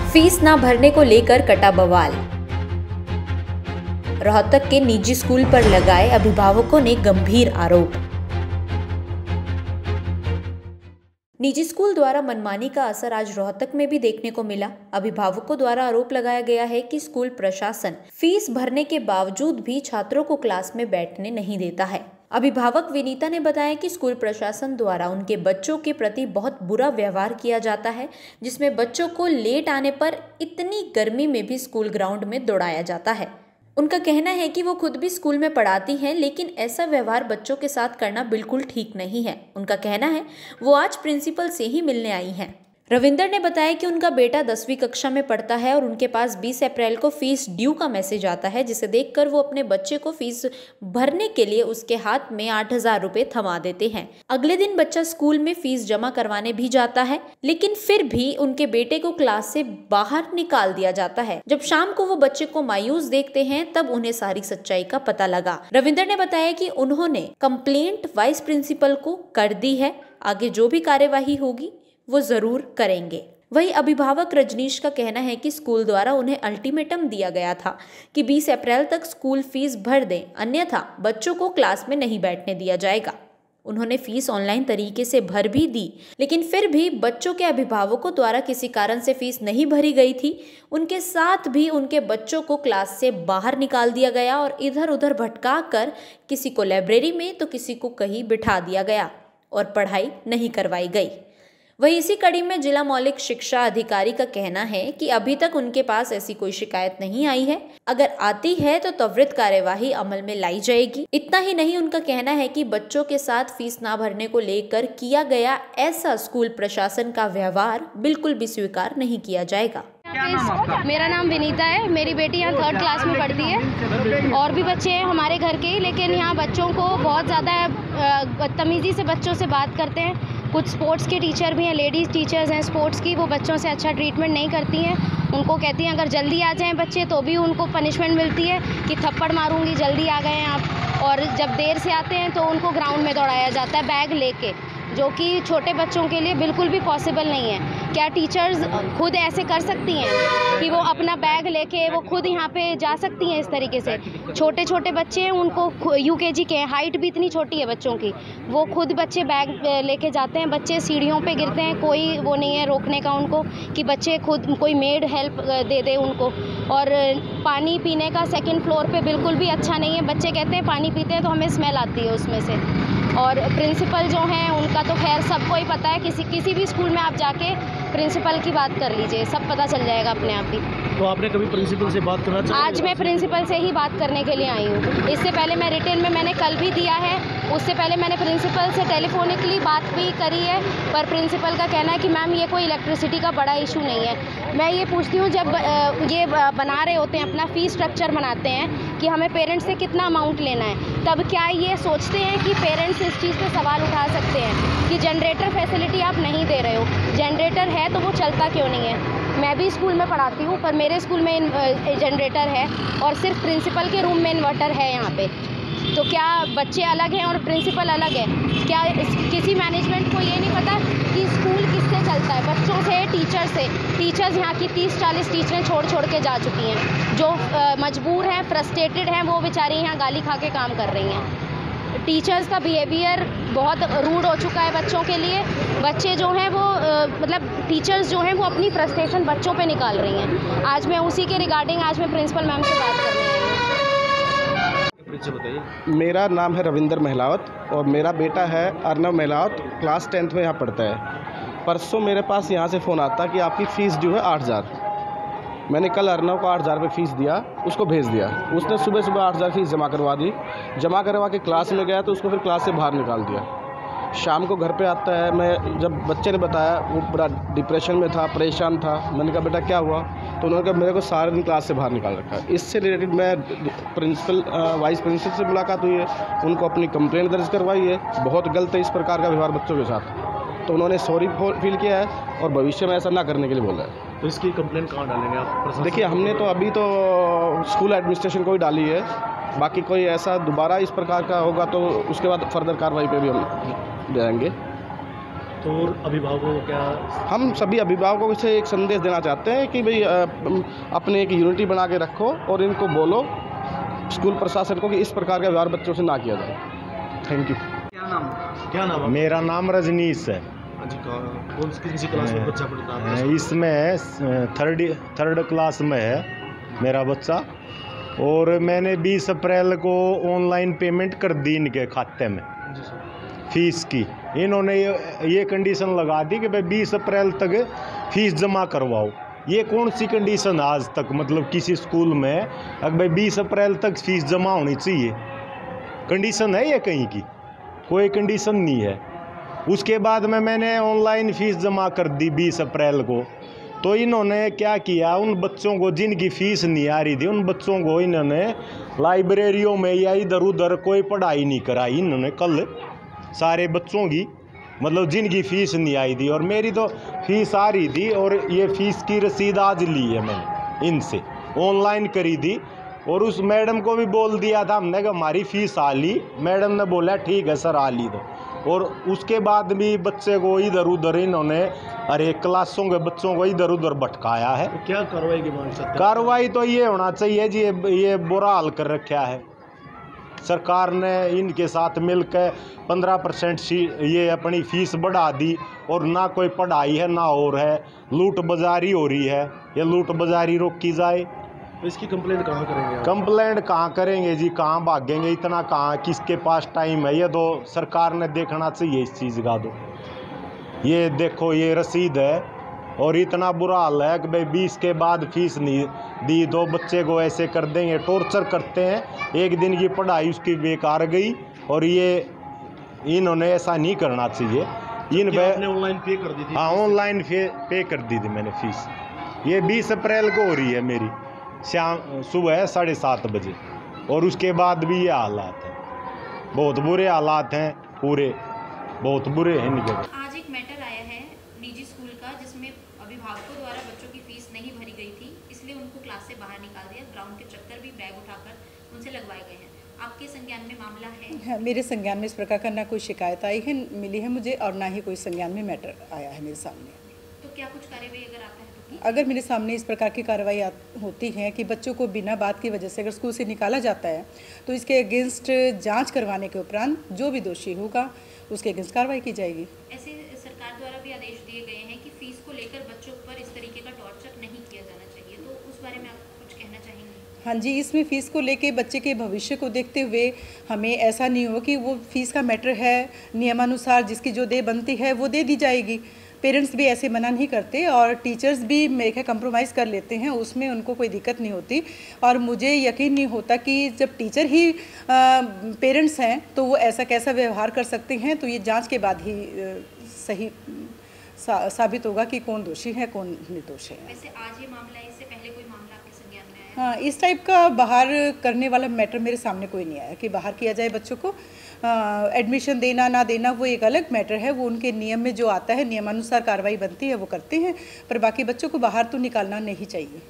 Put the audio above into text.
Fees ना भरने को लेकर कटा बवाल। रोहतक के निजी स्कूल पर लगाए अभिभावकों ने गंभीर आरोप। निजी स्कूल द्वारा मनमानी का असर आज रोहतक में भी देखने को मिला। अभिभावकों द्वारा आरोप लगाया गया है कि स्कूल प्रशासन फीस भरने के बावजूद भी छात्रों को क्लास में बैठने नहीं देता है। अभिभावक विनीता ने बताया कि स्कूल प्रशासन द्वारा उनके बच्चों के प्रति बहुत बुरा व्यवहार किया जाता है, जिसमें बच्चों को लेट आने पर इतनी गर्मी में भी स्कूल ग्राउंड में दौड़ाया जाता है। उनका कहना है कि वो खुद भी स्कूल में पढ़ाती हैं, लेकिन ऐसा व्यवहार बच्चों के साथ करना बिल्कुल ठीक नहीं है। उनका कहना है वो आज प्रिंसिपल से ही मिलने आई हैं। रविंदर ने बताया कि उनका बेटा 10वीं कक्षा में पढ़ता है और उनके पास 20 अप्रैल को फीस ड्यू का मैसेज आता है, जिसे देखकर वो अपने बच्चे को फीस भरने के लिए उसके हाथ में 8,000 रुपए थमा देते हैं। अगले दिन बच्चा स्कूल में फीस जमा करवाने भी जाता है, लेकिन फिर भी उनके बेटे को क्लास से बाहर निकाल दिया जाता है। जब शाम को वो बच्चे को मायूस देखते हैं, तब उन्हें सारी सच्चाई का पता लगा। रविंदर ने बताया कि उन्होंने कंप्लेंट वाइस प्रिंसिपल को कर दी है, आगे जो भी कार्यवाही होगी वो जरूर करेंगे। वही अभिभावक रजनीश का कहना है कि स्कूल द्वारा उन्हें अल्टीमेटम दिया गया था कि 20 अप्रैल तक स्कूल फीस भर दें, अन्यथा बच्चों को क्लास में नहीं बैठने दिया जाएगा। उन्होंने फीस ऑनलाइन तरीके से भर भी दी, लेकिन फिर भी बच्चों के अभिभावकों द्वारा किसी कारण से फीस नहीं भरी गई थी। उनके साथ भी उनके बच्चों को क्लास से बाहर निकाल दिया गया और इधर उधर भटका कर किसी को लाइब्रेरी में तो किसी को कहीं बिठा दिया गया और पढ़ाई नहीं करवाई गई। वहीं इसी कड़ी में जिला मौलिक शिक्षा अधिकारी का कहना है कि अभी तक उनके पास ऐसी कोई शिकायत नहीं आई है। अगर आती है तो त्वरित कार्यवाही अमल में लाई जाएगी। इतना ही नहीं, उनका कहना है कि बच्चों के साथ फीस ना भरने को लेकर किया गया ऐसा स्कूल प्रशासन का व्यवहार बिल्कुल भी स्वीकार नहीं किया जाएगा। मेरा नाम विनीता है। मेरी बेटी यहाँ 3rd क्लास में पढ़ती है। और भी बच्चे हैं हमारे घर के ही, लेकिन यहाँ बच्चों को बहुत ज़्यादा बदतमीज़ी से बच्चों से बात करते हैं। कुछ स्पोर्ट्स के टीचर भी हैं, लेडीज़ टीचर्स हैं स्पोर्ट्स की, वो बच्चों से अच्छा ट्रीटमेंट नहीं करती हैं। उनको कहती हैं अगर जल्दी आ जाएं बच्चे तो भी उनको पनिशमेंट मिलती है कि थप्पड़ मारूंगी, जल्दी आ गए आप। और जब देर से आते हैं तो उनको ग्राउंड में दौड़ाया जाता है बैग लेके, जो कि छोटे बच्चों के लिए बिल्कुल भी पॉसिबल नहीं है। क्या टीचर्स खुद ऐसे कर सकती हैं कि वो अपना बैग लेके वो खुद यहाँ पे जा सकती हैं? इस तरीके से छोटे छोटे बच्चे हैं, उनको यूकेजी के हाइट भी इतनी छोटी है बच्चों की, वो खुद बच्चे बैग लेके जाते हैं। बच्चे सीढ़ियों पे गिरते हैं, कोई वो नहीं है रोकने का उनको कि बच्चे खुद, कोई मेड हेल्प दे दे उनको। और पानी पीने का 2nd फ्लोर पे बिल्कुल भी अच्छा नहीं है। बच्चे कहते हैं पानी पीते हैं तो हमें स्मेल आती है उसमें से। और प्रिंसिपल जो हैं उनका तो खैर सबको ही पता है, किसी भी स्कूल में आप जाके प्रिंसिपल की बात कर लीजिए, सब पता चल जाएगा अपने आप ही। तो आपने कभी प्रिंसिपल से बात करना चाहिए? आज मैं प्रिंसिपल से ही बात करने के लिए आई हूँ। इससे पहले मैं रिटर्न में मैंने कल भी दिया है, उससे पहले मैंने प्रिंसिपल से टेलीफोनिकली बात भी करी है, पर प्रिंसिपल का कहना है कि मैम ये कोई इलेक्ट्रिसिटी का बड़ा इशू नहीं है। मैं ये पूछती हूँ, जब ये बना रहे होते हैं अपना फ़ीस स्ट्रक्चर बनाते हैं कि हमें पेरेंट्स से कितना अमाउंट लेना है, तब क्या ये सोचते हैं कि पेरेंट्स इस चीज़ पे सवाल उठा सकते हैं कि जनरेटर फैसिलिटी आप नहीं दे रहे हो? जनरेटर है तो वो चलता क्यों नहीं है? मैं भी स्कूल में पढ़ाती हूँ, पर मेरे स्कूल में जनरेटर है और सिर्फ प्रिंसिपल के रूम में इन्वर्टर है यहाँ पे। तो क्या बच्चे अलग हैं और प्रिंसिपल अलग है? क्या किसी मैनेजमेंट को ये नहीं पता कि स्कूल किससे चलता है? बच्चों से, टीचर से। टीचर्स यहाँ की 30-40 टीचरें छोड़ के जा चुकी हैं, जो मजबूर हैं, फ्रस्ट्रेटेड हैं, वो बेचारी यहाँ गाली खा के काम कर रही हैं। टीचर्स का बिहेवियर बहुत रूड हो चुका है बच्चों के लिए। बच्चे जो हैं वो मतलब टीचर्स जो हैं वो अपनी फ्रस्ट्रेशन बच्चों पे निकाल रही हैं। आज मैं उसी के रिगार्डिंग आज मैं प्रिंसिपल मैम से बात करने आई हूँ। मेरा नाम है रविंदर महलावत और मेरा बेटा है अर्नव महलावत, क्लास 10th में यहाँ पढ़ता है। परसों मेरे पास यहाँ से फ़ोन आता कि आपकी फ़ीस ड्यू है 8,000। मैंने कल अर्नव को 8,000 रुपये फ़ीस दिया, उसको भेज दिया। उसने सुबह 8,000 फ़ीस जमा करवा दी। जमा करवा के क्लास में गया तो उसको फिर क्लास से बाहर निकाल दिया। शाम को घर पे आता है, मैं जब बच्चे ने बताया वो बड़ा डिप्रेशन में था, परेशान था। मैंने कहा बेटा क्या हुआ? तो उन्होंने कहा मेरे को सारे दिन क्लास से बाहर निकाल रखा है। इससे रिलेटेड मैं प्रिंसिपल वाइस प्रिंसिपल से मुलाकात हुई है, उनको अपनी कंप्लेंट दर्ज करवाई है। बहुत गलत है इस प्रकार का व्यवहार बच्चों के साथ, तो उन्होंने सॉरी फील किया है और भविष्य में ऐसा ना करने के लिए बोला है। तो इसकी कंप्लेंट कहाँ डालेंगे आप? देखिए, हमने तो अभी तो स्कूल एडमिनिस्ट्रेशन को ही डाली है, बाकी कोई ऐसा दोबारा इस प्रकार का होगा तो उसके बाद फर्दर कार्रवाई पे भी हम जाएंगे। तो अभिभावकों को क्या? हम सभी अभिभावकों से एक संदेश देना चाहते हैं कि भाई अपने एक यूनिटी बना के रखो और इनको बोलो स्कूल प्रशासन को कि इस प्रकार का व्यवहार बच्चों से ना किया जाए। Thank you. क्या नाम है? मेरा नाम रजनीश है। जी, कौन सी क्लास में बच्चा पढ़ता है? इसमें थर्ड क्लास में है मेरा बच्चा। और मैंने 20 अप्रैल को ऑनलाइन पेमेंट कर दी इनके खाते में जी सर। फीस की। इन्होंने ये कंडीशन लगा दी कि भाई 20 अप्रैल तक फीस जमा करवाओ। ये कौन सी कंडीशन आज तक, मतलब किसी स्कूल में अगर भाई 20 अप्रैल तक फीस जमा होनी चाहिए, कंडीशन है ये कहीं की? कोई कंडीशन नहीं है। उसके बाद में मैंने ऑनलाइन फ़ीस जमा कर दी 20 अप्रैल को। तो इन्होंने क्या किया, उन बच्चों को जिनकी फ़ीस नहीं आ रही थी उन बच्चों को इन्होंने लाइब्रेरियों में या इधर उधर कोई पढ़ाई नहीं कराई इन्होंने कल सारे बच्चों की, मतलब जिनकी फ़ीस नहीं आई थी। और मेरी तो फ़ीस आ रही थी और ये फ़ीस की रसीद आज ली है मैंने इनसे, ऑनलाइन करी थी। और उस मैडम को भी बोल दिया था हमने कि हमारी फ़ीस आ ली। मैडम ने बोला ठीक है सर आ ली दो। और उसके बाद भी बच्चे को इधर उधर इन्होंने अरे क्लासों के बच्चों को इधर उधर भटकाया है। तो क्या कार्रवाई की मांग सकते हैं? कार्रवाई तो ये होना चाहिए जी, ये बुरा हाल कर रखा है सरकार ने। इनके साथ मिलकर 15% ये अपनी फ़ीस बढ़ा दी और ना कोई पढ़ाई है ना और है, लूट बाजारी हो रही है। ये लूट बाजारी रोकी जाए। तो इसकी कंप्लेंट कहाँ करेंगे आप? कंप्लेंट कहाँ करेंगे जी, कहाँ भागेंगे, इतना कहाँ किसके पास टाइम है? ये तो सरकार ने देखना चाहिए इस चीज़ का। तो ये देखो ये रसीद है और इतना बुरा हाल है कि भाई 20 के बाद फीस नहीं दी तो बच्चे को ऐसे कर देंगे, टॉर्चर करते हैं। एक दिन की पढ़ाई उसकी बेकार गई। और ये इन्होंने ऐसा नहीं करना चाहिए। आपने ऑनलाइन पे कर दी थी? हाँ ऑनलाइन पे कर दी थी मैंने फ़ीस। ये 20 अप्रैल को हो रही है मेरी, शाम सुबह 7:30 बजे। और उसके बाद भी ये हालात हैं, बहुत बुरे हालात हैं, पूरे बहुत बुरे हैं इनके। आज एक मैटर आया है निजी स्कूल का जिसमें अभिभावकों द्वारा बच्चों की फीस नहीं भरी गई थी, इसलिए उनको क्लास से बाहर निकाल दिया। ग्राउंड के चक्कर भी बैग उठाकर उनसे लगवाए गए हैं। आपके संज्ञान में मामला है? हाँ, मेरे संज्ञान में इस प्रकार का ना कोई शिकायत आई है मिली है मुझे, और ना ही कोई संज्ञान में मैटर आया है मेरे सामने। तो क्या कुछ कार्रवाई अगर आता है तो की? अगर मेरे सामने इस प्रकार की कार्रवाई होती है कि बच्चों को बिना बात की वजह से अगर स्कूल से निकाला जाता है तो इसके अगेंस्ट जांच करवाने के उपरांत जो भी दोषी होगा उसके अगेंस्ट कार्रवाई की जाएगी। ऐसे सरकार द्वारा भी आदेश दिए गए हैं कि फीस को लेकर बच्चों पर इस तरीके का टॉर्चर नहीं किया जाना चाहिए, तो उस बारे में आप कुछ कहना चाहेंगे? हाँ जी, इसमें फ़ीस को लेके बच्चे के भविष्य को देखते हुए हमें ऐसा नहीं हो कि वो फ़ीस का मैटर है, नियमानुसार जिसकी जो दे बनती है वो दे दी जाएगी। पेरेंट्स भी ऐसे मना नहीं करते और टीचर्स भी मेरे ख्याल कंप्रोमाइज़ कर लेते हैं, उसमें उनको कोई दिक्कत नहीं होती। और मुझे यकीन नहीं होता कि जब टीचर ही पेरेंट्स हैं तो वो ऐसा कैसा व्यवहार कर सकते हैं। तो ये जांच के बाद ही सही साबित होगा कि कौन दोषी है कौन निर्दोष है। वैसे आज ये मामला है, इससे पहले कोई मामला आपके संज्ञान में आया? हाँ, इस टाइप का बाहर करने वाला मैटर मेरे सामने कोई नहीं आया कि बाहर किया जाए बच्चों को। एडमिशन देना ना देना वो एक अलग मैटर है, वो उनके नियम में जो आता है नियमानुसार कार्रवाई बनती है वो करते हैं, पर बाकी बच्चों को बाहर तो निकालना नहीं चाहिए।